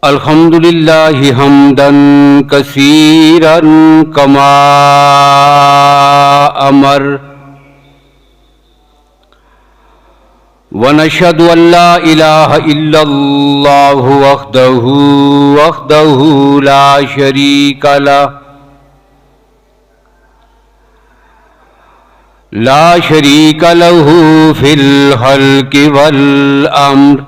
अल्हम्दुलिल्लाहि हम्दन कसीरन कमा अमर व नशहदु अल्ला इलाहा इल्लल्लाहु वहदहु ला शरीका लहू फिल खल्क़ि वल अम्र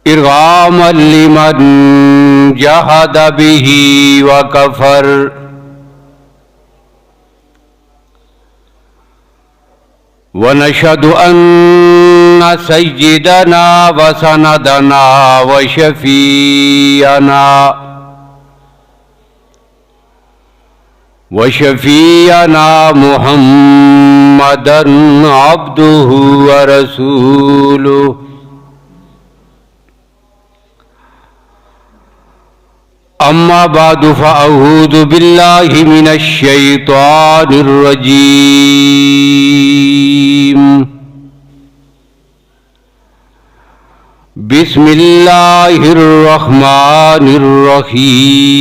इरगामन लिमन जहद बिही व कफर व नशहदु अन्ना सय्यिदना व सनदना व शफीअना मुहम्मदन अब्दुहु व रसूलुहु अम्मा बादु फ़अऊज़ु बिल्लाहि मिनश शैतानिर रजीम बिस्मिल्लाहिर रहमानिर रहीम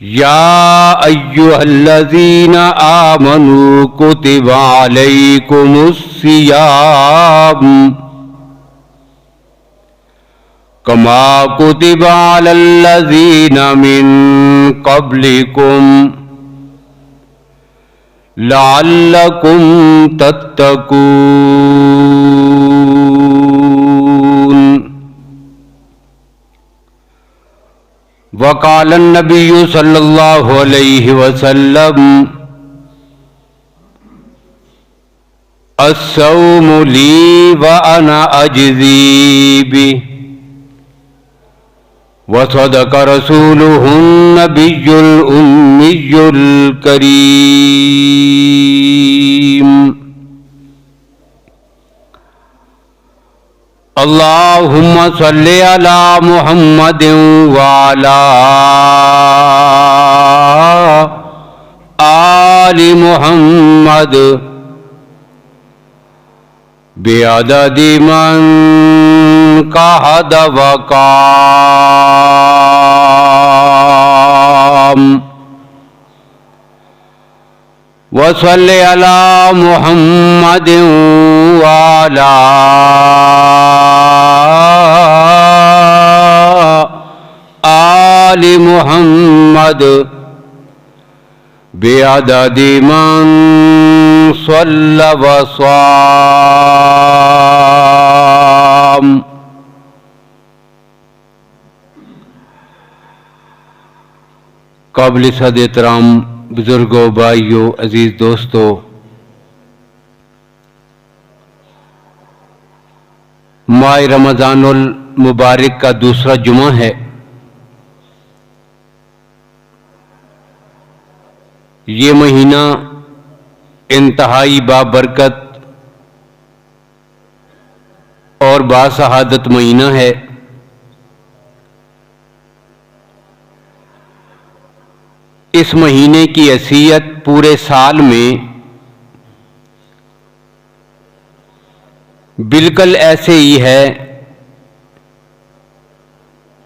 या अय्युहल्लज़ीना आमनू कुतिबा अलैकुमुस्सियाम कमा कुतिबा अलल्लज़ीना मिन क़ब्लिकुम लअल्लकुम तत्तकून। वक़ाल नबिय्यु सल्लल्लाहु अलैहि वसल्लम अस्सौमु ली व अना अज्ज़ी बिही व सदक़ रसूलुहुन नबिय्युल उम्मियुल करीम। अल्लाहुम्मा सल्लि अला मुहम्मदिन व अला आलि मुहम्मद बिअददि मन कहद व काम व सल्लि अला मुहम्मदिन व अला आलि मुहम्मद बिअददि मन सल्ला व साम। काबिल सद एहतराम बुजुर्गों, भाइयों, अजीज दोस्तों, माह रमज़ानुल मुबारक का दूसरा जुमा है। ये महीना इंतहाई बाबरकत और बासहादत महीना है। इस महीने की हैसियत पूरे साल में बिल्कुल ऐसे ही है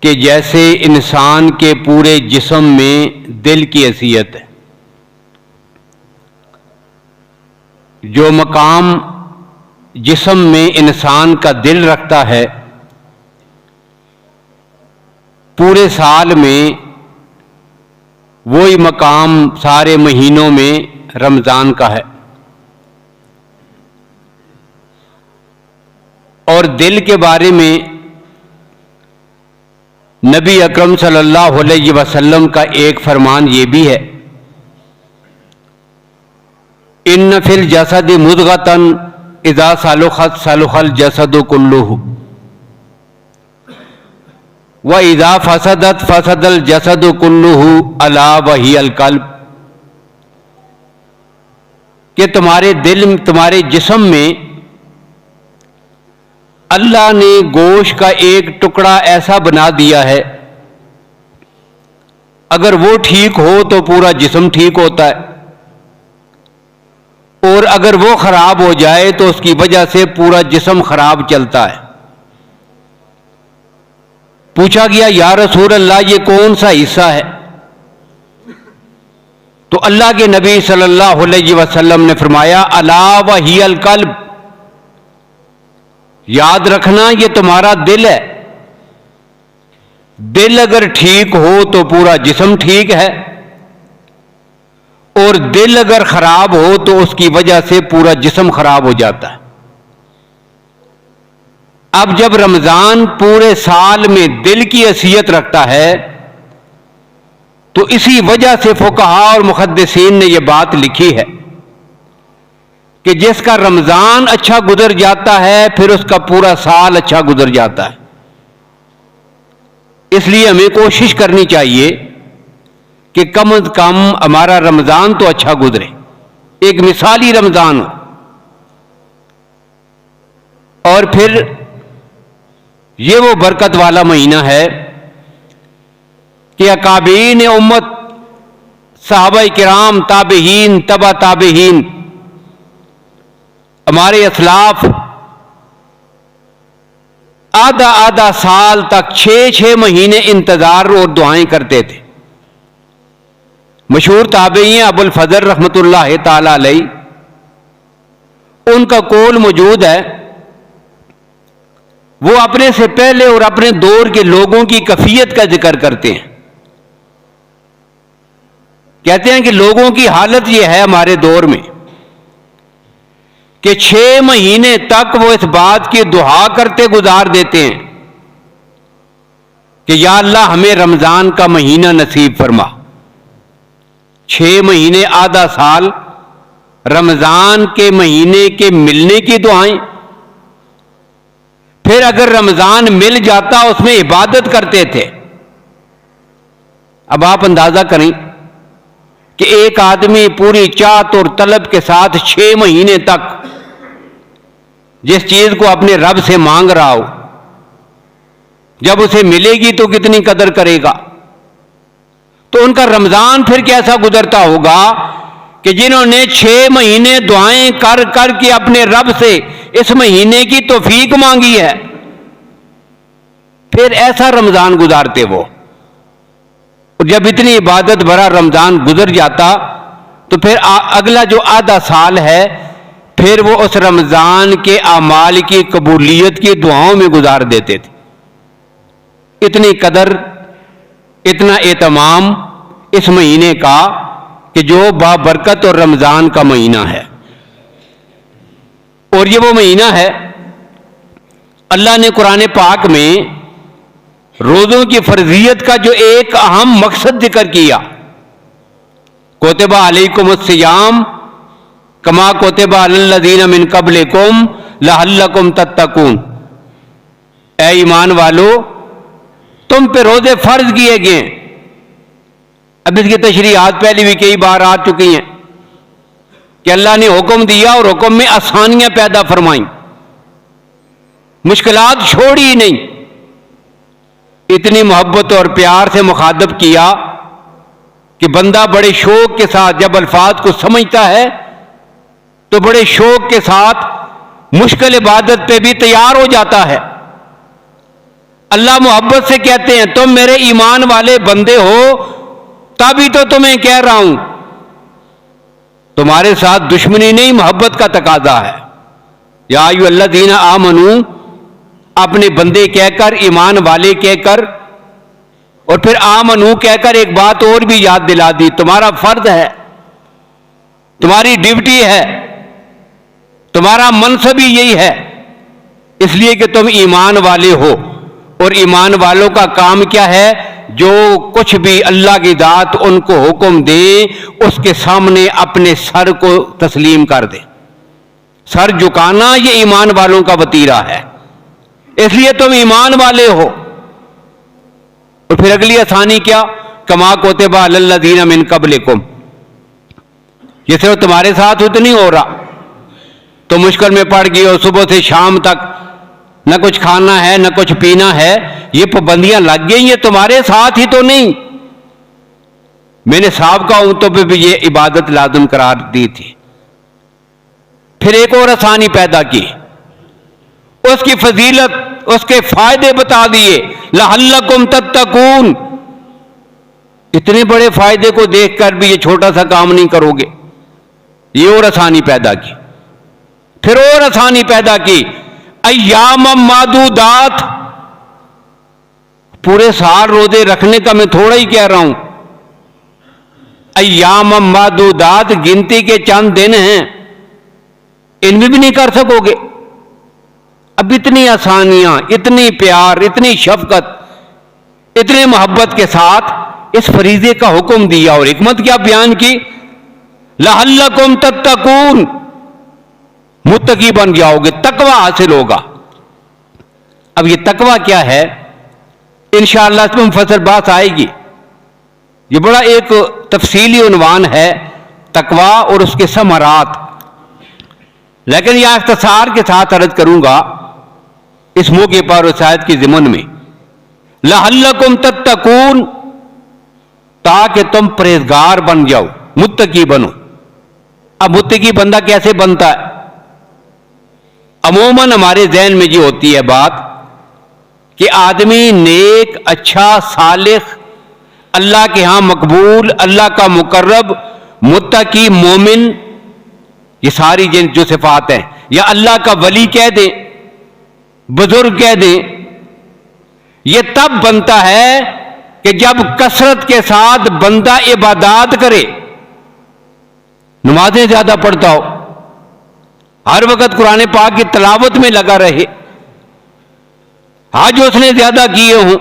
कि जैसे इंसान के पूरे जिस्म में दिल की हैसियत है। जो मकाम जिस्म में इंसान का दिल रखता है, पूरे साल में वही मकाम सारे महीनों में रमज़ान का है। और दिल के बारे में नबी अकरम सल्लल्लाहु अलैहि वसल्लम का एक फरमान ये भी है, इन्न फिल जसदि मुद्गतन इज़ा सलुखत सलुखल जसदु कुल्लुहु व इज़ा फसदत फसदल जसदु कुल्लुहु अला वहियल कल्ब। कि तुम्हारे दिल, तुम्हारे जिस्म में अल्लाह ने गोश्त का एक टुकड़ा ऐसा बना दिया है, अगर वो ठीक हो तो पूरा जिस्म ठीक होता है, और अगर वो खराब हो जाए तो उसकी वजह से पूरा जिस्म खराब चलता है। पूछा गया या रसूल अल्लाह ये कौन सा हिस्सा है? तो अल्लाह के नबी सल्लल्लाहु अलैहि वसल्लम ने फरमाया अला वहियल कल्ब, याद रखना ये तुम्हारा दिल है। दिल अगर ठीक हो तो पूरा जिस्म ठीक है, और दिल अगर खराब हो तो उसकी वजह से पूरा जिस्म खराब हो जाता है। अब जब रमजान पूरे साल में दिल की हैसियत रखता है तो इसी वजह से फुकहा और मुहद्दिसीन ने यह बात लिखी है कि जिसका रमजान अच्छा गुजर जाता है फिर उसका पूरा साल अच्छा गुजर जाता है। इसलिए हमें कोशिश करनी चाहिए कि कम से कम हमारा रमजान तो अच्छा गुजरे, एक मिसाली रमजान हो। और फिर ये वो बरकत वाला महीना है कि अकाबीन उम्मत, सहाबा किराम, ताबीहीन, तबा ताबीहीन, हमारे असलाफ आधा आधा साल तक 6-6 महीने इंतजार और दुआएं करते थे। मशहूर ताबई अबुल फजल रहमतुल्लाह ताला अलैह, उनका कौल मौजूद है। वो अपने से पहले और अपने दौर के लोगों की कैफियत का जिक्र करते हैं। कहते हैं कि लोगों की हालत यह है हमारे दौर में कि 6 महीने तक वो इस बात की दुआ करते गुजार देते हैं कि या अल्लाह हमें रमजान का महीना नसीब फरमा। 6 महीने, आधा साल रमजान के महीने के मिलने की दुआएं। फिर अगर रमजान मिल जाता उसमें इबादत करते थे। अब आप अंदाजा करें कि एक आदमी पूरी चाहत और तलब के साथ 6 महीने तक जिस चीज को अपने रब से मांग रहा हो, जब उसे मिलेगी तो कितनी कदर करेगा। तो उनका रमजान फिर कैसा गुजरता होगा कि जिन्होंने 6 महीने दुआएं कर कर के अपने रब से इस महीने की तौफीक मांगी है, फिर ऐसा रमजान गुजारते वो। और जब इतनी इबादत भरा रमजान गुजर जाता तो फिर अगला जो आधा साल है फिर वो उस रमजान के आमाल की कबूलियत की दुआओं में गुजार देते थे। इतनी कदर, इतना एहतमाम इस महीने का कि जो बाबरकत और रमजान का महीना है। और ये वो महीना है, अल्लाह ने कुरान पाक में रोजों की फर्जियत का जो एक अहम मकसद जिक्र किया, कुतिबा अलैकुमुस्सियाम कमा कुतिबा अलल्लज़ीना मिन क़ब्लिकुम लअल्लकुम तत्तकून। ऐ ईमान वालो, तुम पे रोजे फर्ज किए गए। अब इसकी तशरीहात पहले भी कई बार आ चुकी हैं कि अल्लाह ने हुक्म दिया और हुक्म में आसानियां पैदा फरमाई, मुश्किलात छोड़ी ही नहीं। इतनी मोहब्बत और प्यार से मुखातब किया कि बंदा बड़े शौक के साथ जब अल्फाज को समझता है तो बड़े शौक के साथ मुश्किल इबादत पे भी तैयार हो जाता है। अल्लाह मोहब्बत से कहते हैं तुम मेरे ईमान वाले बंदे हो, तभी तो तुम्हें कह रहा हूं। तुम्हारे साथ दुश्मनी नहीं, मोहब्बत का तकाजा है। या अय्युहल्लज़ीना आमनू, अपने बंदे कहकर, ईमान वाले कहकर, और फिर आमनू कहकर एक बात और भी याद दिला दी, तुम्हारा फर्ज है, तुम्हारी ड्यूटी है, तुम्हारा मनसब ही यही है, इसलिए कि तुम ईमान वाले हो। और ईमान वालों का काम क्या है? जो कुछ भी अल्लाह की जात उनको हुक्म दे उसके सामने अपने सर को तस्लीम कर दे। सर झुकाना ये ईमान वालों का वतीरा है, इसलिए तुम ईमान वाले हो। और फिर अगली आसानी क्या? कमा कुतिबा अलल्लज़ीना मिन क़ब्लिकुम। ये सिर्फ तुम्हारे साथ उतनी हो रहा, तो मुश्किल में पड़ गई हो, सुबह से शाम तक न कुछ खाना है न कुछ पीना है, ये पाबंदियां लग गई, ये तुम्हारे साथ ही तो नहीं। मैंने साहब का उम्मतों पे भी ये इबादत लाज़िम करार दी थी। फिर एक और आसानी पैदा की, उसकी फजीलत, उसके फायदे बता दिए। लअल्लकुम तत्तकून, इतने बड़े फायदे को देखकर भी ये छोटा सा काम नहीं करोगे, ये और आसानी पैदा की। फिर और आसानी पैदा की, अय्याम मादूदात, पूरे साल रोजे रखने का मैं थोड़ा ही कह रहा हूं। अय्याम मादूदात, गिनती के चंद दिन हैं, इनमें भी नहीं कर सकोगे। अब इतनी आसानियां, इतनी प्यार, इतनी शफकत, इतने मोहब्बत के साथ इस फरीजे का हुक्म दिया और हिकमत क्या बयान की, लअल्लकुम तत्तकून, मुत्तकी बन जाओगे, तकवा हासिल होगा। अब ये तकवा क्या है, इंशाअल्लाह इसमें मुफस्सल बात आएगी। ये बड़ा एक तफसीली उन्वान है तकवा और उसके समरात, लेकिन यह इख्तिसार के साथ अर्ज करूंगा इस मौके पर और शायद की ज़िमन में। लअल्लकुम तत्तकून, ताकि तुम परहेजगार बन जाओ, मुत्तकी बनो। अब मुत्तकी बंदा कैसे बनता है? अमूमन हमारे ज़हन में जो होती है बात कि आदमी नेक, अच्छा, सालिह, अल्लाह के यहां मकबूल, अल्लाह का मुकर्रब, मुत्तकी, मोमिन, ये सारी जिन जो सिफात हैं, या अल्लाह का वली कह दे, बुजुर्ग कह दे, ये तब बनता है कि जब कसरत के साथ बंदा इबादत करे, नमाजें ज्यादा पढ़ता हो, हर वक्त कुरान पाक की तिलावत में लगा रहे, हज उसने ज्यादा किए हों,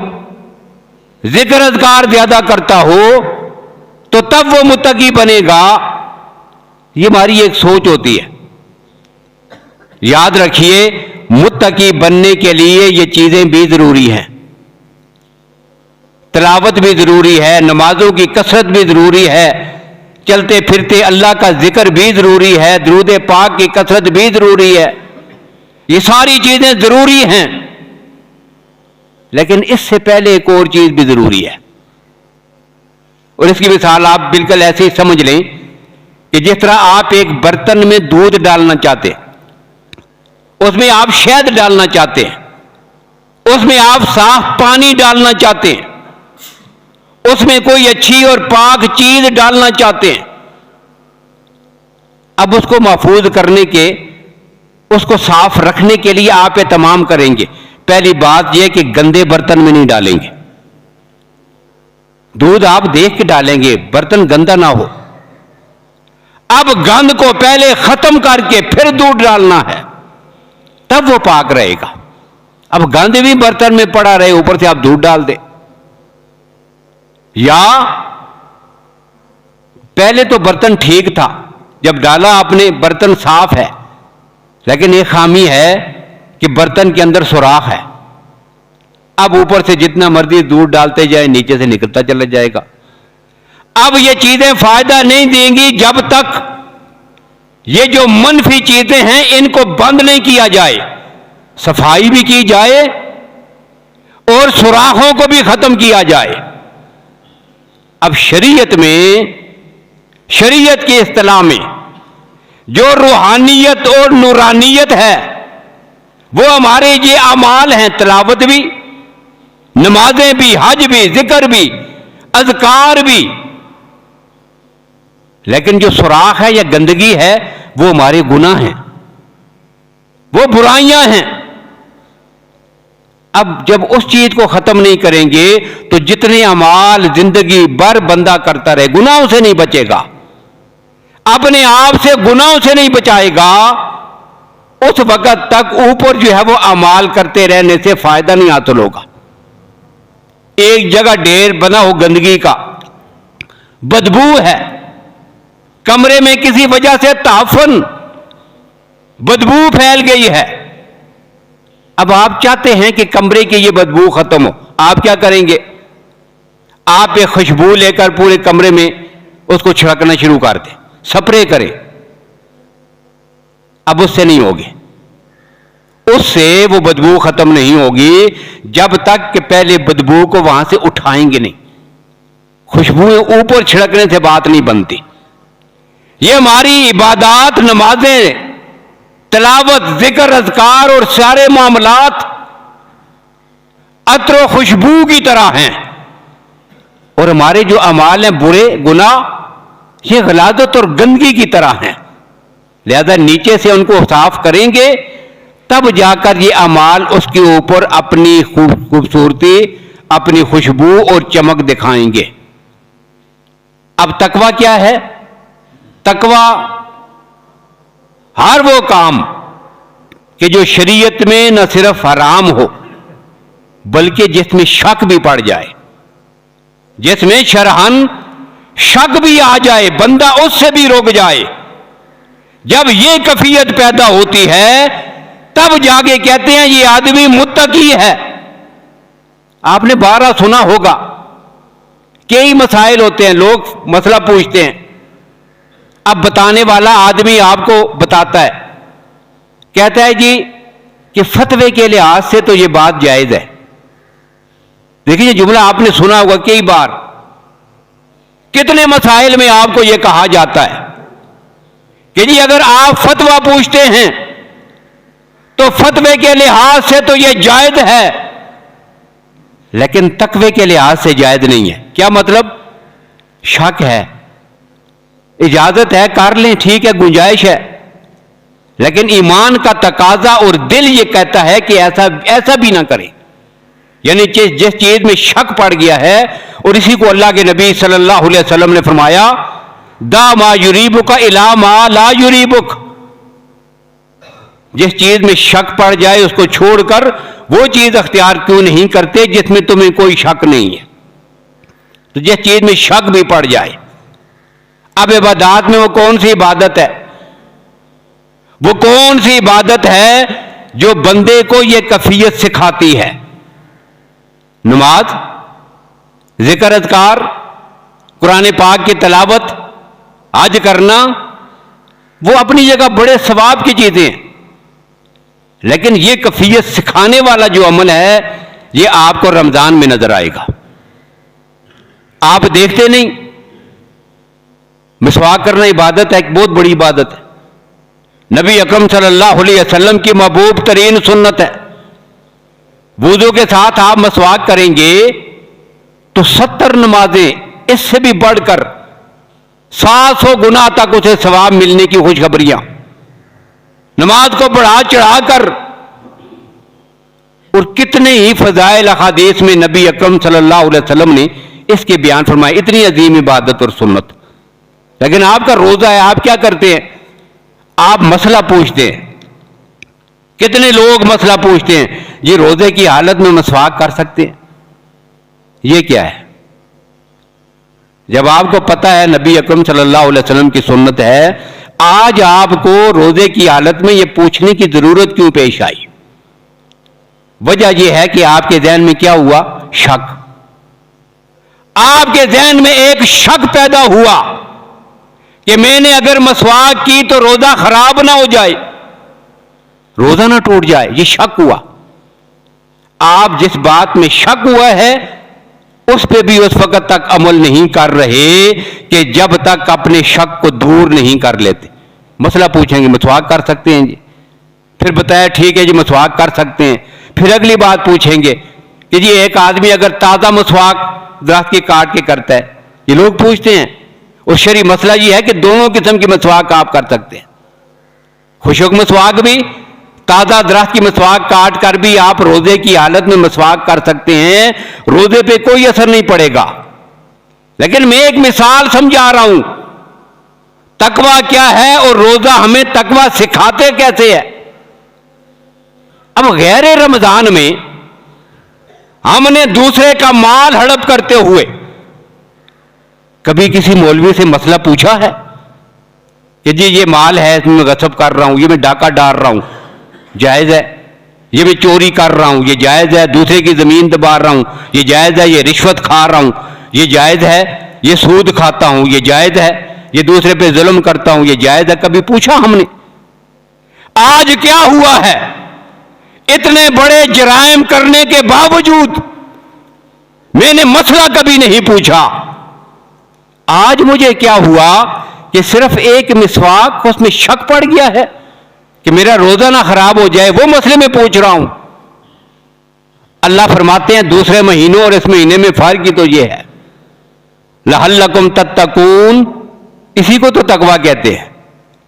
जिक्र अज़कार ज्यादा करता हो, तो तब वो मुत्तकी बनेगा। ये हमारी एक सोच होती है। याद रखिए, मुत्तकी बनने के लिए ये चीजें भी जरूरी हैं। तिलावत भी जरूरी है, नमाजों की कसरत भी जरूरी है, चलते फिरते अल्लाह का जिक्र भी जरूरी है, दुरूद पाक की कसरत भी जरूरी है। ये सारी चीजें जरूरी हैं, लेकिन इससे पहले एक और चीज भी जरूरी है, और इसकी मिसाल आप बिल्कुल ऐसे ही समझ लें कि जिस तरह आप एक बर्तन में दूध डालना चाहते हैं, उसमें आप शहद डालना चाहते हैं, उसमें आप साफ पानी डालना चाहते हैं, उसमें कोई अच्छी और पाक चीज डालना चाहते हैं। अब उसको महफूज करने के, उसको साफ रखने के लिए आप एहतमाम करेंगे। पहली बात यह कि गंदे बर्तन में नहीं डालेंगे, दूध आप देख के डालेंगे, बर्तन गंदा ना हो। अब गंद को पहले खत्म करके फिर दूध डालना है, तब वो पाक रहेगा। अब गंद भी बर्तन में पड़ा रहे, ऊपर से आप दूध डाल दे, या पहले तो बर्तन ठीक था, जब डाला आपने बर्तन साफ है, लेकिन एक खामी है कि बर्तन के अंदर सुराख है। अब ऊपर से जितना मर्जी दूध डालते जाए, नीचे से निकलता चला जाएगा। अब ये चीजें फायदा नहीं देंगी जब तक ये जो मनफी चीजें हैं इनको बंद नहीं किया जाए, सफाई भी की जाए और सुराखों को भी खत्म किया जाए। अब शरीयत में, शरीयत की इस्तिलाह में जो रूहानियत और नूरानियत है, वो हमारे ये अमाल हैं, तिलावत भी, नमाजें भी, हज भी, जिक्र भी, अज़कार भी। लेकिन जो सुराख है या गंदगी है, वो हमारे गुनाह हैं, वो बुराइयां हैं। अब जब उस चीज को खत्म नहीं करेंगे तो जितने अमाल जिंदगी भर बंदा करता रहे, गुनाहों से नहीं बचेगा, अपने आप से गुनाहों से नहीं बचाएगा, उस वक्त तक ऊपर जो है वो अमाल करते रहने से फायदा नहीं हासिल होगा। एक जगह ढेर बना हो गंदगी का, बदबू है, कमरे में किसी वजह से ताफन, बदबू फैल गई है। अब आप चाहते हैं कि कमरे की ये बदबू खत्म हो, आप क्या करेंगे? आप एक खुशबू लेकर पूरे कमरे में उसको छिड़कना शुरू कर दें, स्प्रे करें। अब उससे नहीं होगी, उससे वो बदबू खत्म नहीं होगी जब तक कि पहले बदबू को वहां से उठाएंगे नहीं। खुशबू ऊपर छिड़कने से बात नहीं बनती। ये हमारी इबादत, नमाजें, तिलावत, जिक्र, अज़कार और सारे मामलात अत्र खुशबू की तरह हैं, और हमारे जो अमाल हैं बुरे गुनाह ये गलादत और गंदगी की तरह हैं। लिहाजा नीचे से उनको साफ करेंगे तब जाकर ये अमाल उसके ऊपर अपनी खूबसूरती, अपनी खुशबू और चमक दिखाएंगे। अब तकवा क्या है? तकवा हर वो काम कि जो शरीयत में न सिर्फ हराम हो बल्कि जिसमें शक भी पड़ जाए, जिसमें शरहन शक भी आ जाए, बंदा उससे भी रुक जाए। जब ये कैफियत पैदा होती है तब जाके कहते हैं ये आदमी मुत्तकी है। आपने 12 सुना होगा, कई मसाइल होते हैं, लोग मसला पूछते हैं, अब बताने वाला आदमी आपको बताता है, कहता है जी कि फतवे के लिहाज से तो ये बात जायज है। देखिए जुमला आपने सुना होगा कई बार, कितने मसाइल में आपको यह कहा जाता है कि जी अगर आप फतवा पूछते हैं तो फतवे के लिहाज से तो यह जायज है, लेकिन तकवे के लिहाज से जायज नहीं है। क्या मतलब? शक है, इजाजत है, कर लें, ठीक है, गुंजाइश है, लेकिन ईमान का तकाजा और दिल ये कहता है कि ऐसा भी ना करें। यानी जिस चीज में शक पड़ गया है, और इसी को अल्लाह के नबी सल्लल्लाहु अलैहि वसल्लम ने फरमाया, दा मा युरीबुका इला मा ला युरीबुक। जिस चीज में शक पड़ जाए उसको छोड़कर वो चीज अख्तियार क्यों नहीं करते जिसमें तुम्हें कोई शक नहीं है। तो जिस चीज में शक भी पड़ जाए, अब इबादत में वो कौन सी इबादत है? वो कौन सी इबादत है जो बंदे को ये कैफियत सिखाती है? नमाज, जिक्र, अज़कार, कुरान पाक की तिलावत, हज करना, वो अपनी जगह बड़े सवाब की चीजें हैं, लेकिन ये कैफियत सिखाने वाला जो अमल है ये आपको रमजान में नजर आएगा। आप देखते नहीं, मिसवाक करना इबादत है, एक बहुत बड़ी इबादत है, नबी अकरम सल्लल्लाहु अलैहि वसल्लम की महबूब तरीन सुन्नत है। वुज़ू के साथ आप मसवाक करेंगे तो 70 नमाजें, इससे भी बढ़कर 700 गुना तक उसे सवाब मिलने की खुशखबरियां, नमाज को बढ़ा चढ़ाकर। और कितने ही फजाइल अहादीस में नबी अकरम सल्लल्लाहु अलैहि वसल्लम ने इसके बयान फरमाए, इतनी अजीम इबादत और सुन्नत। लेकिन आपका रोजा है, आप क्या करते हैं? आप मसला पूछते हैं। कितने लोग मसला पूछते हैं, ये रोजे की हालत में मसवाक कर सकते हैं? ये क्या है? जब आपको पता है नबी अकरम सल्लल्लाहु अलैहि वसल्लम की सुन्नत है, आज आपको रोजे की हालत में ये पूछने की जरूरत क्यों पेश आई? वजह यह है कि आपके ज़हन में क्या हुआ? शक। आपके ज़हन में एक शक पैदा हुआ कि मैंने अगर मसवाक की तो रोजा खराब ना हो जाए, रोजा ना टूट जाए, ये शक हुआ। आप जिस बात में शक हुआ है उस पे भी उस वक्त तक अमल नहीं कर रहे कि जब तक अपने शक को दूर नहीं कर लेते। मसला पूछेंगे, मसवाक कर सकते हैं जी? फिर बताया ठीक है जी मसवाक कर सकते हैं। फिर अगली बात पूछेंगे कि जी एक आदमी अगर ताज़ा मसवाक दरख्त के काट के करता है, ये लोग पूछते हैं। और शरी मसला ये है कि दोनों किस्म की मसवाक आप कर सकते हैं, खुशक मसवाक भी, ताज़ा दरख्त की मसवाक काट कर भी आप रोजे की हालत में मसवाक कर सकते हैं, रोजे पे कोई असर नहीं पड़ेगा। लेकिन मैं एक मिसाल समझा रहा हूं, तकवा क्या है और रोजा हमें तकवा सिखाते कैसे है। अब गैर रमजान में हमने दूसरे का माल हड़प करते हुए कभी किसी मौलवी से मसला पूछा है कि जी ये माल है, इसमें गसब कर रहा हूं, ये मैं डाका डाल रहा हूं, जायज है? ये मैं चोरी कर रहा हूं, ये जायज है? दूसरे की जमीन दबा रहा हूं, ये जायज है? ये रिश्वत खा रहा हूं, ये जायज है? ये सूद खाता हूं, ये जायज है? ये दूसरे पे जुल्म करता हूं, ये जायज है? कभी पूछा हमने? आज क्या हुआ है, इतने बड़े जराइम करने के बावजूद मैंने मसला कभी नहीं पूछा। आज मुझे क्या हुआ कि सिर्फ एक मिसवाक उसमें शक पड़ गया है, कि मेरा रोजा ना खराब हो जाए, वो मसले में पूछ रहा हूं। अल्लाह फरमाते हैं दूसरे महीनों और इस महीने में फर्क ही तो ये है, लअल्लकुम तत्तकून, इसी को तो तकवा कहते हैं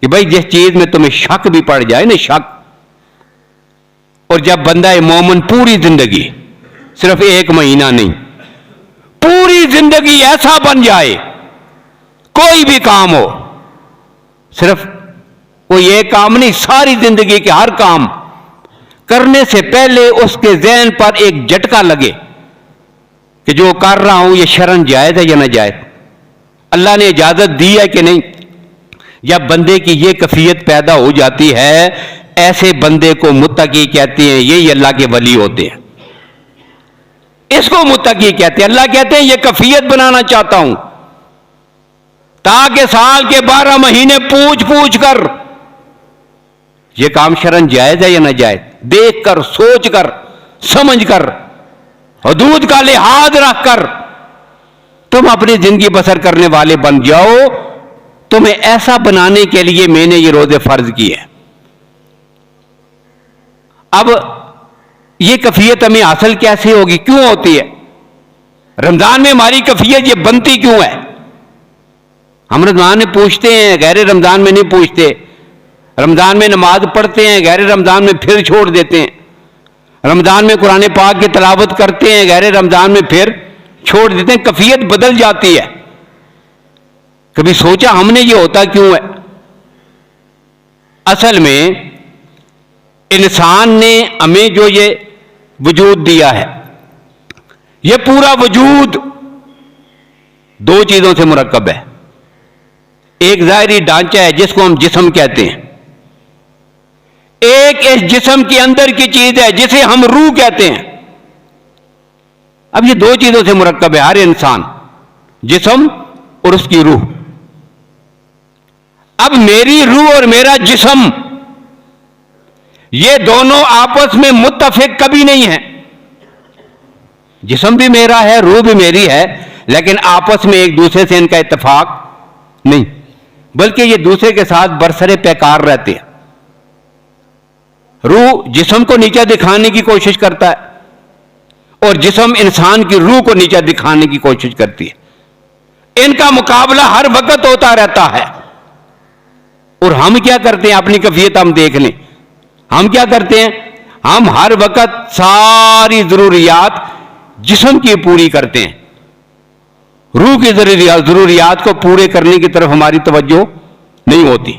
कि भाई जिस चीज में तुम्हें शक भी पड़ जाए ना, शक। और जब बंदा मोमिन पूरी जिंदगी, सिर्फ एक महीना नहीं, पूरी जिंदगी ऐसा बन जाए, कोई भी काम हो, सिर्फ कोई एक काम नहीं, सारी जिंदगी के हर काम करने से पहले उसके ज़हन पर एक झटका लगे कि जो कर रहा हूं ये शरन जायज है या ना जायज, अल्लाह ने इजाजत दी है कि नहीं। जब बंदे की ये कैफियत पैदा हो जाती है, ऐसे बंदे को मुत्तकी कहते हैं, यही अल्लाह के वली होते हैं, इसको मुत्तकी कहते हैं। अल्लाह कहते हैं ये कैफियत बनाना चाहता हूं ताकि साल के 12 महीने पूछ पूछ कर ये काम शरन जायज है या ना जायज, देख कर, सोच कर, समझ कर, हदूद का लिहाज रखकर तुम अपनी जिंदगी बसर करने वाले बन जाओ। तुम्हें ऐसा बनाने के लिए मैंने ये रोजे फर्ज किए। अब ये कैफियत हमें हासिल कैसे होगी, क्यों होती है? रमजान में हमारी कैफियत ये बनती क्यों है? हम रमजान में पूछते हैं, गैर रमजान में नहीं पूछते। रमजान में नमाज पढ़ते हैं, गैर रमजान में फिर छोड़ देते हैं। रमजान में कुरान पाक की तिलावत करते हैं, गैर रमजान में फिर छोड़ देते हैं। कैफियत बदल जाती है। कभी सोचा हमने ये होता क्यों है? असल में इंसान ने हमें जो ये वजूद दिया है, ये पूरा वजूद दो चीजों से मुरक्कब है। एक ज़ाहिरी ढांचा है जिसको हम जिस्म कहते हैं, एक इस जिस्म के अंदर की चीज है जिसे हम रूह कहते हैं। अब ये दो चीजों से मुरक्कब है हर इंसान, जिस्म और उसकी रूह। अब मेरी रूह और मेरा जिस्म ये दोनों आपस में मुत्तफिक कभी नहीं है। जिस्म भी मेरा है, रूह भी मेरी है, लेकिन आपस में एक दूसरे से इनका इत्तेफाक नहीं, बल्कि ये दूसरे के साथ बरसरे पैकार रहते हैं। रूह जिस्म को नीचा दिखाने की कोशिश करता है और जिस्म इंसान की रूह को नीचा दिखाने की कोशिश करती है। इनका मुकाबला हर वक्त होता रहता है। और हम क्या करते हैं? अपनी कैफियत हम देख लें। हम क्या करते हैं? हम हर वक्त सारी जरूरियात जिस्म की पूरी करते हैं, रूह की जरूरियात को पूरे करने की तरफ हमारी तवज्जो नहीं होती।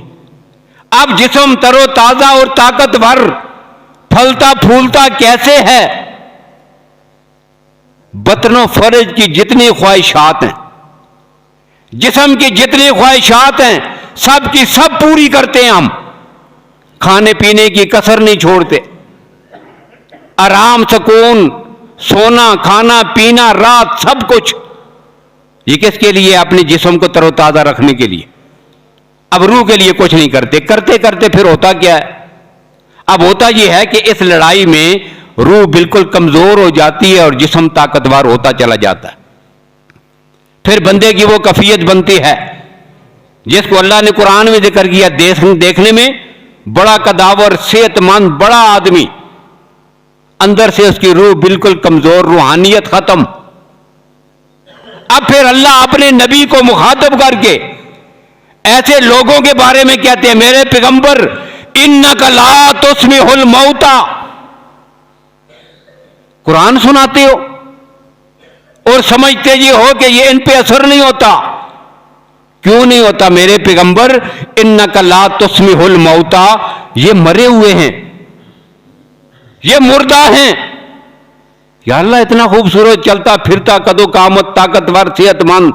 अब जिस्म तरोताजा और ताकतवर, फलता फूलता कैसे है? बतनों फर्ज की जितनी ख्वाहिशात हैं, जिस्म की जितनी ख्वाहिशात हैं, सब की सब पूरी करते हैं हम। खाने पीने की कसर नहीं छोड़ते, आराम, सुकून, सोना, खाना, पीना, रात, सब कुछ। ये किसके लिए? अपने जिस्म को तरोताजा रखने के लिए। अब रूह के लिए कुछ नहीं करते। करते करते फिर होता क्या है? अब होता यह है कि इस लड़ाई में रूह बिल्कुल कमजोर हो जाती है और जिस्म ताकतवर होता चला जाता है। फिर बंदे की वो कैफियत बनती है जिसको अल्लाह ने कुरान में जिक्र किया, देखने में बड़ा कदावर, सेहतमंद, बड़ा आदमी, अंदर से उसकी रूह बिल्कुल कमजोर, रूहानियत खत्म। अब फिर अल्लाह अपने नबी को मुखातब करके ऐसे लोगों के बारे में कहते हैं, मेरे पैगंबर, इन्नका ला तुस्मिहुल मौता, कुरान सुनाते हो और समझते ये हो कि ये इन पे असर नहीं होता। क्यों नहीं होता मेरे पैगंबर? इन्नका ला तुस्मिहुल मौता, ये मरे हुए हैं, ये मुर्दा हैं। या अल्लाह, इतना खूबसूरत, चलता फिरता, कदो कामत, ताकतवर, सेहतमंद।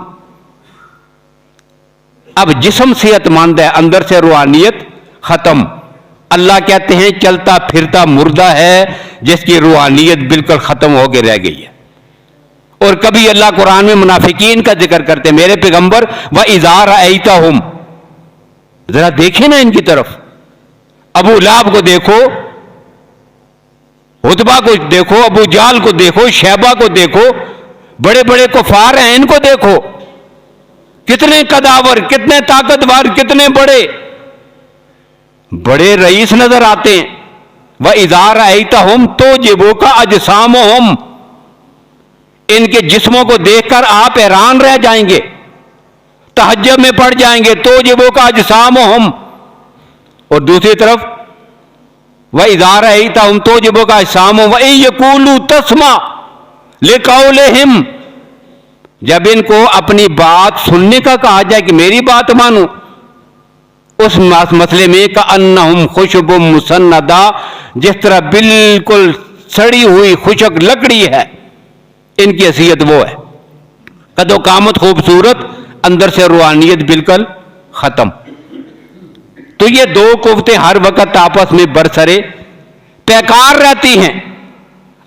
अब जिस्म सेहतमंद है, अंदर से रूहानियत खत्म। अल्लाह कहते हैं चलता फिरता मुर्दा है जिसकी रूहानियत बिल्कुल खत्म होकर रह गई है। और कभी अल्लाह कुरान में मुनाफिकीन का जिक्र करते हैं, मेरे पैगंबर, व इज़ार आइताहुम, जरा देखे ना इनकी तरफ। अबू लाब को देखो, उतबा को देखो, अबू जाल को देखो, शैबा को देखो, बड़े बड़े कुफार हैं, इनको देखो, कितने कदावर, कितने ताकतवर, कितने बड़े। बड़े रईस नजर आते हैं। वह इज़ा रअयतहुम तुअजिबुका अजसामुहुम, इनके जिस्मों को देखकर आप हैरान रह जाएंगे, तहज्जुब में पड़ जाएंगे। तुअजिबुका अजसामुहुम। और दूसरी तरफ वह इज़ा रअयतहुम तुअजिबुका अजसामुहुम व इन यक़ूलू तस्मा लिक़ौलिहिम, जब इनको अपनी बात सुनने का कहा जाए कि मेरी बात मानो, उस मसले में का अन्नहुम खुशबुम मुसन्नदा, जिस तरह बिल्कुल सड़ी हुई खुशक लकड़ी है, इनकी हैसियत वो है। कदो कामत खूबसूरत, अंदर से रूहानियत बिल्कुल खत्म। तो ये दो कुव्वतें हर वक्त आपस में बरसरे पैकार रहती हैं।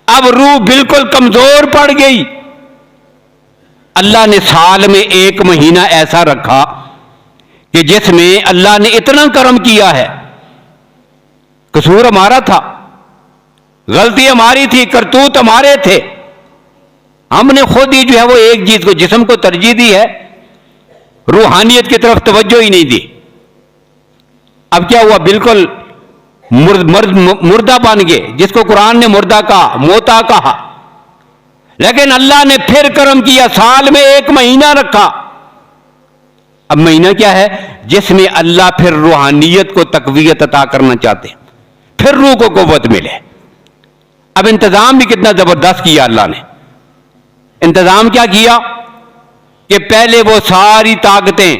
अब रूह बिल्कुल कमजोर पड़ गई। अल्लाह ने साल में 1 महीना ऐसा रखा कि जिसमें अल्लाह ने इतना करम किया है। कसूर हमारा था, गलती हमारी थी, करतूत हमारे थे। हमने खुद ही जो है वो एक चीज को, जिस्म को तरजीह दी है, रूहानियत की तरफ तवज्जो ही नहीं दी। अब क्या हुआ, बिल्कुल मुर्दा बन गए, जिसको कुरान ने मुर्दा कहा, मोता कहा। लेकिन अल्लाह ने फिर करम किया, साल में 1 महीना रखा। अब महीना क्या है, जिसमें अल्लाह फिर रूहानियत को तकवीयत अता करना चाहते हैं, फिर रूह को कुव्वत मिले। अब इंतजाम भी कितना जबरदस्त किया अल्लाह ने। इंतजाम क्या किया कि पहले वो सारी ताकतें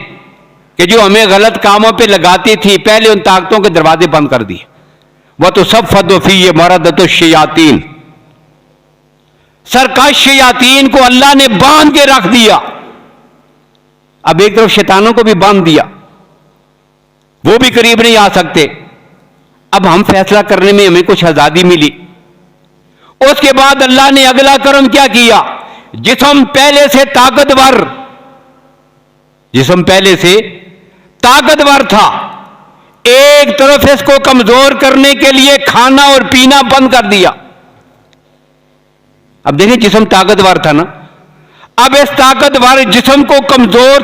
कि जो हमें गलत कामों पे लगाती थी, पहले उन ताकतों के दरवाजे बंद कर दिए। वह तो सब फदफी ये मरदतो शयातीन, सरकश शयातीन को अल्लाह ने बांध के रख दिया। अब एक तरफ शैतानों को भी बांध दिया, वो भी करीब नहीं आ सकते। अब हम फैसला करने में हमें कुछ आजादी मिली। उसके बाद अल्लाह ने अगला कर्म क्या किया, जिस्म पहले से ताकतवर था, एक तरफ इसको कमजोर करने के लिए खाना और पीना बंद कर दिया। अब देखिए, जिस्म ताकतवर था ना, अब इस ताकतवर जिस्म को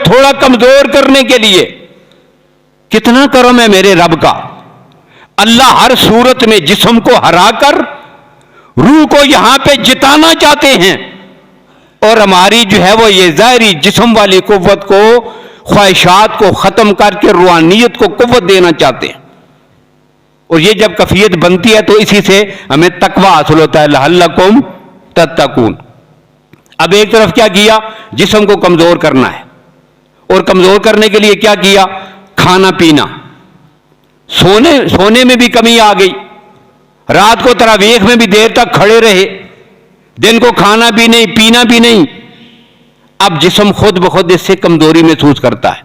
थोड़ा कमजोर करने के लिए कितना करम है मेरे रब का। अल्लाह हर सूरत में जिस्म को हराकर रूह को यहां पे जिताना चाहते हैं, और हमारी जो है वो ये ज़ाहिरी जिस्म वाली कुव्वत को, ख्वाहिशात को खत्म करके रूहानियत को कुव्वत देना चाहते हैं। और ये जब कफियत बनती है तो इसी से हमें तकवा हासिल होता है, लअल्लकुम तत्तकून। अब एक तरफ क्या किया, जिस्म को कमजोर करना है, और कमजोर करने के लिए क्या किया, खाना पीना। सोने में भी कमी आ गई, रात को तरावीह में भी देर तक खड़े रहे, दिन को खाना भी नहीं पीना भी नहीं। अब जिस्म खुद ब खुद इससे कमजोरी महसूस करता है।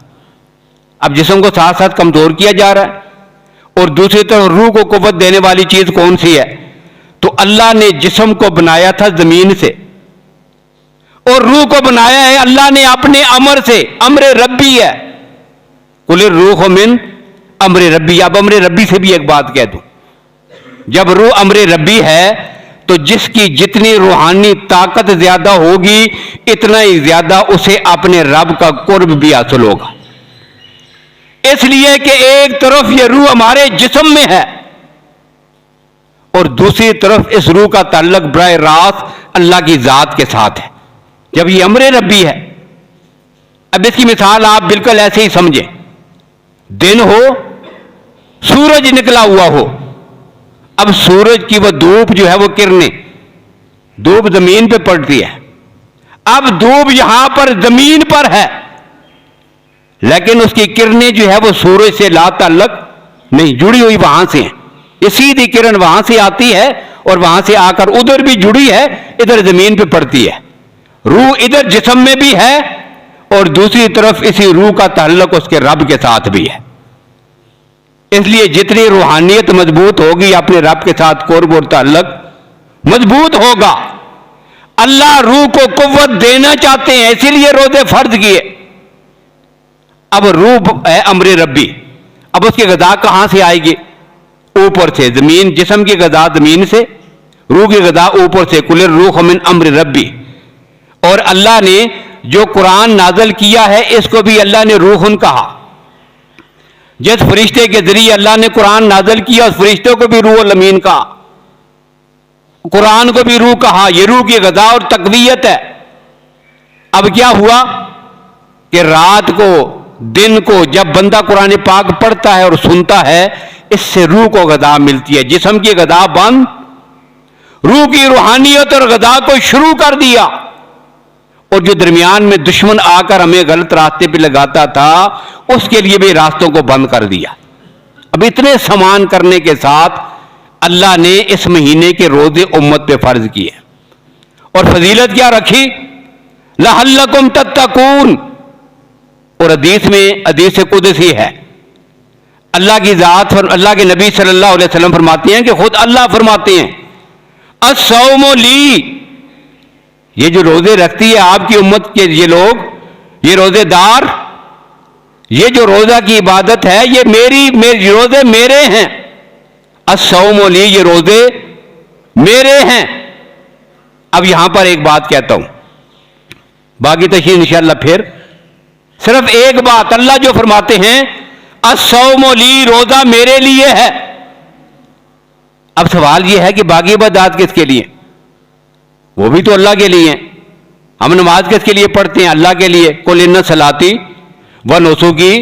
अब जिस्म को साथ साथ कमजोर किया जा रहा है, और दूसरी तरफ रूह को कुव्वत देने वाली चीज कौन सी है, तो अल्लाह ने जिस्म को बनाया था जमीन से, और रूह को बनाया है अल्लाह ने अपने अमर से। अमर रब्बी है, कुल रूह मिन अमर रब्बी। अब अमर रब्बी से भी एक बात कह दूं, जब रूह अमर रब्बी है तो जिसकी जितनी रूहानी ताकत ज्यादा होगी, इतना ही ज्यादा उसे अपने रब का कुर्ब भी हासिल होगा। इसलिए कि एक तरफ ये रूह हमारे जिस्म में है, और दूसरी तरफ इस रूह का ताल्लुक बराह रास्त अल्लाह की जात के साथ है। जब ये अमर रब्बी है, अब इसकी मिसाल आप बिल्कुल ऐसे ही समझें, दिन हो, सूरज निकला हुआ हो। अब सूरज की वह धूप जो है वो किरणें, धूप जमीन पे पड़ती है। अब धूप यहां पर जमीन पर है, लेकिन उसकी किरणें जो है वो सूरज से ला ताल्लुक नहीं, जुड़ी हुई वहां से है। ये सीधी किरण वहां से आती है और वहां से आकर उधर भी जुड़ी है, इधर जमीन पे पड़ती है। रूह इधर जिस्म में भी है, और दूसरी तरफ इसी रूह का ताल्लुक उसके रब के साथ भी है। इसलिए जितनी रूहानियत मजबूत होगी, अपने रब के साथ कुर्ब और ताल्लुक मजबूत होगा। अल्लाह रूह को कुव्वत देना चाहते हैं, इसीलिए रोजे फर्ज किए। अब रूह है अमर रब्बी, अब उसकी ग़िज़ा कहां से आएगी, ऊपर से। जमीन, जिस्म की ग़िज़ा जमीन से, रूह की ग़िज़ा ऊपर से। कुल रूह मिन अमर रब्बी। और अल्लाह ने जो कुरान नाज़िल किया है, इसको भी अल्लाह ने रूहुन कहा। जिस फरिश्ते के जरिए अल्लाह ने कुरान नाज़िल किया उस फरिश्ते को भी रूहुल अमीन कहा, कुरान को भी रूह कहा। यह रूह की ग़िज़ा और तक़वियत है। अब क्या हुआ कि रात को दिन को जब बंदा कुरान पाक पढ़ता है और सुनता है, इससे रूह को ग़िज़ा मिलती है। जिस्म की ग़िज़ा बंद, रूह की रूहानियत और ग़िज़ा को शुरू कर दिया। और जो दरमियान में दुश्मन आकर हमें गलत रास्ते पे लगाता था, उसके लिए भी रास्तों को बंद कर दिया। अब इतने समान करने के साथ अल्लाह ने इस महीने के रोजे उम्मत पे फर्ज किए और फजीलत क्या रखी, लअल्लकुम तत्तकून। और हदीस में हदीस कुदसी है, अल्लाह की जात अल्लाह के नबी सल्लल्लाहु अलैहि वसल्लम फरमाते हैं कि खुद अल्लाह फरमाते हैं, अस्सौमु ली, ये जो रोजे रखती है आपकी उम्मत के ये लोग, ये रोजेदार, ये जो रोजा की इबादत है ये मेरी रोजे मेरे हैं। अस्सौमु ली, ये रोजे मेरे हैं। अब यहां पर एक बात कहता हूं, बाकी तशरीह इंशाअल्लाह फिर, सिर्फ एक बात अल्लाह जो फरमाते हैं अस्सौमु ली, रोजा मेरे लिए है। अब सवाल यह है कि बाकी इबादत किसके लिए? वो भी तो अल्लाह के लिए हैं। हम नमाज किसके लिए पढ़ते हैं? अल्लाह के लिए। कुल इन्ना सलाती व नुसुकी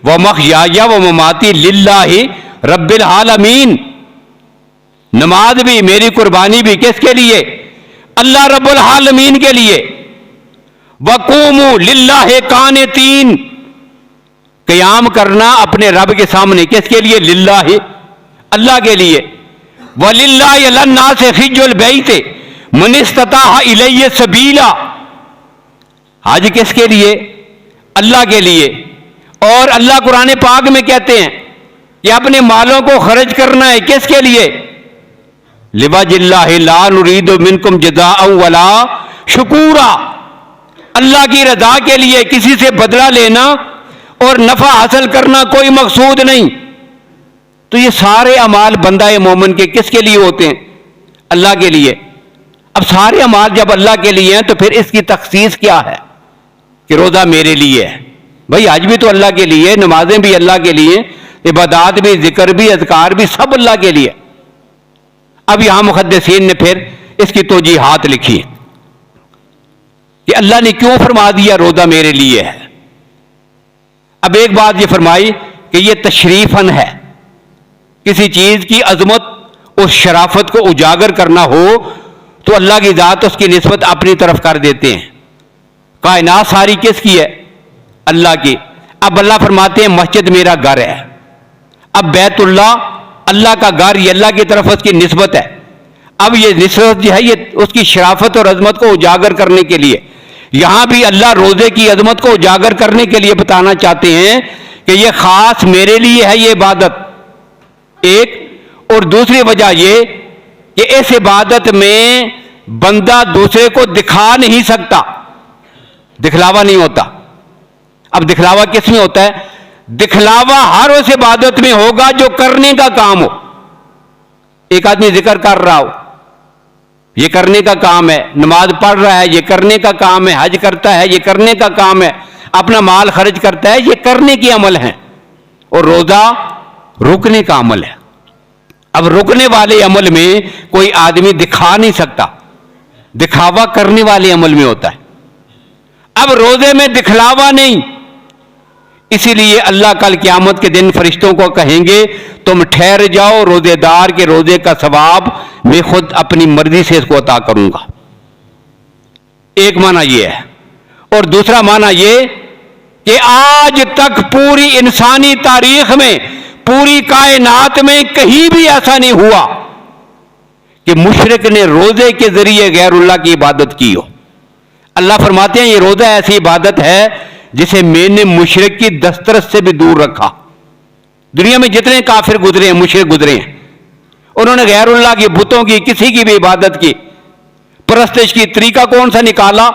व मखयाया व ममाती लिल्लाहि रब्बिल आलमीन। नमाज भी, मेरी कुर्बानी भी किसके लिए? अल्लाह रब्बुल आलमीन के लिए। वक़ूमू लिल्लाहि कानितीन, क़याम करना अपने रब के सामने किसके लिए? लिल्लाहि, अल्लाह के लिए। वलिल्लाहि अलन्नास हिज्जुल बैत मन इस्तताअ इलैहि सबीला, हज किसके लिए? अल्लाह के लिए। और अल्लाह कुरान पाक में कहते हैं कि अपने मालों को खर्च करना है किसके लिए? लिवजिल्लाहि ला नुरीदु मिनकुम जज़ाअन वला शुकूरा, अल्लाह की रजा के लिए, किसी से बदला लेना और नफा हासिल करना कोई मकसूद नहीं। तो ये सारे अमाल बंदा मोमिन के किसके लिए होते हैं? अल्लाह के लिए। अब सारे अमाल जब अल्लाह के लिए हैं तो फिर इसकी तखसीस क्या है कि रोजा मेरे लिए है? भाई आज भी तो अल्लाह के लिए, नमाजें भी अल्लाह के लिए, इबादत भी, जिक्र भी, अज़कार भी, सब अल्लाह के लिए। अब यहां मुहद्दिसीन ने फिर इसकी तौजीहात लिखी कि अल्लाह ने क्यों फरमा दिया रोजा मेरे लिए है। अब एक बात ये फरमाई कि यह तशरीफन है, किसी चीज की अजमत और शराफत को उजागर करना हो तो अल्लाह की जात उसकी निस्बत अपनी तरफ कर देते हैं। कायनात सारी किसकी है? अल्लाह की। अब अल्लाह फरमाते हैं मस्जिद मेरा घर है। अब बैतुल्लाह अल्लाह का घर, ये अल्लाह की तरफ उसकी निस्बत है। अब ये निस्बत जो है ये उसकी शराफत और अजमत को उजागर करने के लिए, यहां भी अल्लाह रोजे की अजमत को उजागर करने के लिए बताना चाहते हैं कि यह खास मेरे लिए है ये इबादत एक। और दूसरी वजह यह कि इस इबादत में बंदा दूसरे को दिखा नहीं सकता, दिखलावा नहीं होता। अब दिखलावा किस में होता है? दिखलावा हर उस इबादत में होगा जो करने का काम हो। एक आदमी जिक्र कर रहा हो, यह करने का काम है। नमाज पढ़ रहा है, यह करने का काम है। हज करता है, यह करने का काम है। अपना माल खर्च करता है, यह करने के अमल है। और रोजा रुकने का अमल है। अब रुकने वाले अमल में कोई आदमी दिखा नहीं सकता, दिखावा करने वाले अमल में होता है। अब रोजे में दिखलावा नहीं, इसीलिए अल्लाह कल क़यामत के दिन फरिश्तों को कहेंगे तुम ठहर जाओ, रोजेदार के रोजे का सवाब मैं खुद अपनी मर्जी से इसको अता करूंगा। एक माना यह है। और दूसरा माना यह कि आज तक पूरी इंसानी तारीख में, पूरी कायनात में कहीं भी ऐसा नहीं हुआ कि मुशरिक ने रोजे के जरिए गैरुल्लाह की इबादत की हो। अल्लाह फरमाते हैं ये रोजा ऐसी इबादत है जिसे मैंने मुशरिक की दस्तरस से भी दूर रखा। दुनिया में जितने काफिर गुजरे हैं, मुशरिक गुजरे हैं, उन्होंने गैरुल्लाह की, बुतों की, किसी की भी इबादत की, परस्तिश की तरीका कौन सा निकाला?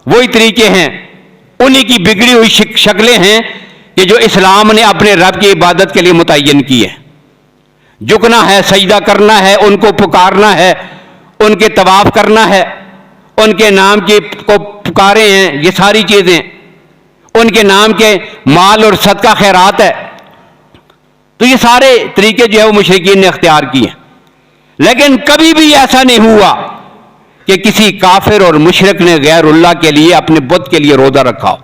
वही तरीके हैं, उन्हीं की बिगड़ी हुई शक्लें हैं कि जो इस्लाम ने अपने रब की इबादत के लिए मुतय्यन की है। झुकना है, सजदा करना है, उनको पुकारना है, उनके तवाफ करना है, उनके नाम की को पुकारे हैं, ये सारी चीजें उनके नाम के माल और सदका खैरात है। तो ये सारे तरीके जो है वो मुशरिकीन ने अख्तियार किए। लेकिन कभी भी ऐसा नहीं हुआ कि किसी काफिर और मुशरिक ने गैरुल्लाह के लिए, अपने बुत के लिए रोजा रखा हो।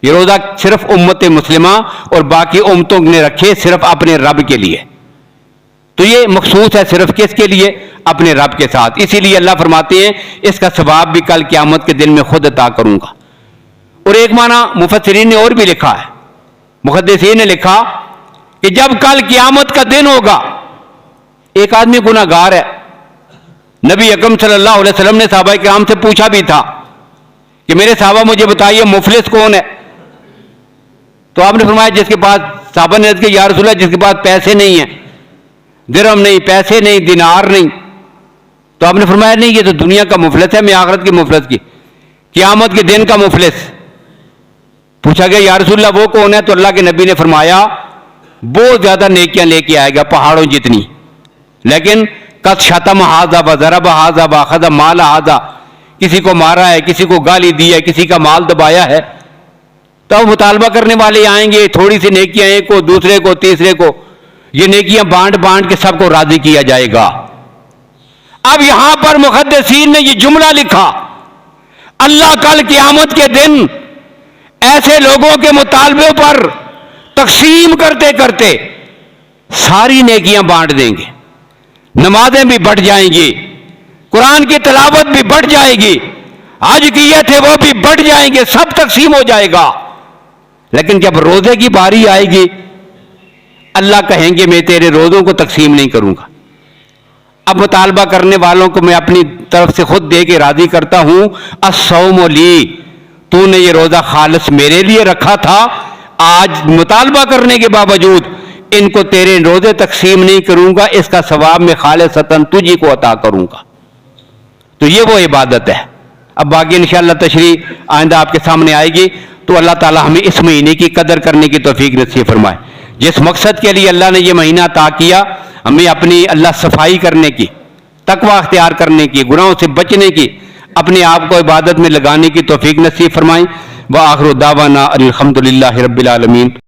ये रोजा सिर्फ उम्मत मुस्लिमा और बाकी उम्मतों ने रखे सिर्फ अपने रब के लिए। तो ये मखसूस है सिर्फ किसके लिए? अपने रब के साथ। इसीलिए अल्लाह फरमाते हैं इसका सवाब भी कल क़यामत के दिन में खुद अता करूंगा। और एक माना मुफस्सिरीन ने और भी लिखा है, मुहद्दिसीन ने लिखा कि जब कल क़यामत का दिन होगा, एक आदमी गुनाहगार है, नबी अकरम सल्लल्लाहु अलैहि वसल्लम ने सहाबा किराम से पूछा भी था कि मेरे सहाबा मुझे बताइए मुफलिस कौन है? तो आपने फरमाया जिसके पास, सहाबा ने अर्ज़ की या रसूलल्लाह जिसके पास पैसे नहीं है, दिरहम नहीं, पैसे नहीं, दिनार नहीं। तो आपने फरमाया नहीं ये तो दुनिया का मुफलिस है, मैं आखिरत की मुफलिस की, क़यामत के दिन का मुफलिस। पूछा गया या रसूलल्लाह वो कौन है? तो अल्लाह के नबी ने फरमाया बहुत ज्यादा नेकियां लेके आएगा पहाड़ों जितनी, लेकिन कद शतम हाजा व ज़रब हाजा व अखज़ माल हाजा, किसी को मारा है, किसी को गाली दी है, किसी का माल दबाया है। तो मुतालबा करने वाले आएंगे, थोड़ी सी नेकियां एक को, दूसरे को, तीसरे को, ये नेकियां बांट बांट के सबको राजी किया जाएगा। अब यहां पर मुहद्दिसीन ने ये जुमला लिखा, अल्लाह कल क़यामत के दिन ऐसे लोगों के मुतालबे पर तकसीम करते करते सारी नेकियां बांट देंगे, नमाजें भी बढ़ जाएंगी, कुरान की तिलावत भी बढ़ जाएगी, हज किए थे वो भी बढ़ जाएंगे, सब तकसीम हो जाएगा। लेकिन जब रोजे की बारी आएगी, अल्लाह कहेंगे मैं तेरे रोजों को तकसीम नहीं करूंगा। अब मुतालबा करने वालों को मैं अपनी तरफ से खुद दे के राजी करता हूं, अस्सौम ली, तूने ये रोजा खालिस मेरे लिए रखा था, आज मुतालबा करने के बावजूद इनको तेरे रोजे तकसीम नहीं करूंगा, इसका सवाब मैं खालिसतन तुझी को अता करूंगा। तो ये वो इबादत है। अब बाकी इंशाअल्लाह तशरीह आइंदा आपके सामने आएगी। तो अल्लाह ताला हमें इस महीने की कदर करने की तौफीक नसीब फरमाए। जिस मकसद के लिए अल्लाह ने यह महीना अता किया, हमें अपनी अल्लाह सफाई करने की, तकवा अख्तियार करने की, गुनाहों से बचने की, अपने आप को इबादत में लगाने की तौफीक नसीब फरमाएं। व आखिर दावाना अल्हम्दुलिल्लाहि रब्बिल आलमीन।